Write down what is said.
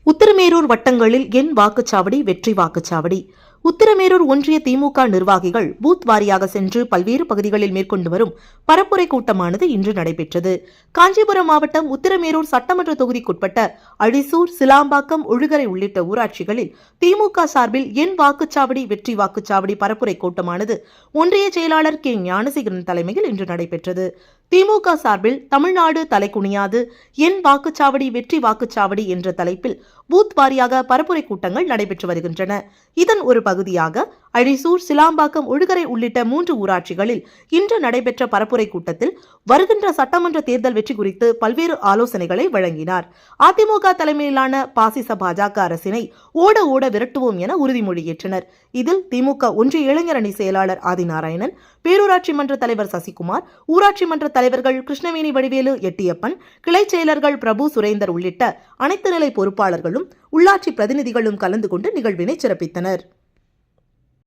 உத்திரமேரூர் வட்டங்களில் என் வாக்குச்சாவடி வெற்றி வாக்குச்சாவடி. உத்திரமேரூர் ஒன்றிய திமுக நிர்வாகிகள் பூத் வாரியாக சென்று பல்வேறு பகுதிகளில் மேற்கொண்டு வரும் பரப்புரை கூட்டமானது இன்று நடைபெற்றது. காஞ்சிபுரம் மாவட்டம் உத்திரமேரூர் சட்டமன்ற தொகுதிக்குட்பட்ட அழிசூர், சிலாம்பாக்கம், ஒழுகரை உள்ளிட்ட ஊராட்சிகளில் திமுக சார்பில் என் வாக்குச்சாவடி வெற்றி வாக்குச்சாவடி பரப்புரை கூட்டமானது ஒன்றிய செயலாளர் கே ஞானசேகரன் தலைமையில் இன்று நடைபெற்றது. திமுக சார்பில் தமிழ்நாடு தலைக்குனியாது என் வாக்குச்சாவடி வெற்றி வாக்குச்சாவடி என்ற தலைப்பில் பூத் வாரியாக பரப்புரை கூட்டங்கள் நடைபெற்று வருகின்றன. இதன் ஒரு பகுதியாக அழிசூர், சிலாம்பாக்கம், ஒழுகரை உள்ளிட்ட 3 ஊராட்சிகளில் இன்று நடைபெற்ற பரப்புரை கூட்டத்தில் வருகின்ற சட்டமன்ற தேர்தல் வெற்றி குறித்து பல்வேறு ஆலோசனைகளை வழங்கினார். அதிமுக தலைமையிலான பாசிச பாஜக அரசினை ஓட ஓட விரட்டுவோம் என உறுதிமொழி ஏற்றனர். இதில் திமுக ஒன்றிய இளைஞரணி செயலாளர் ஆதிநாராயணன், பேரூராட்சி மன்ற தலைவர் சசிகுமார், ஊராட்சி மன்ற தலைவர்கள் கிருஷ்ணவேணி வடிவேலு, எட்டியப்பன், கிளை செயலர்கள் பிரபு, சுரேந்தர் உள்ளிட்ட அனைத்து நிலை பொறுப்பாளர்களும் உள்ளாட்சி பிரதிநிதிகளும் கலந்து கொண்டு நிகழ்வினை சிறப்பித்தனர்.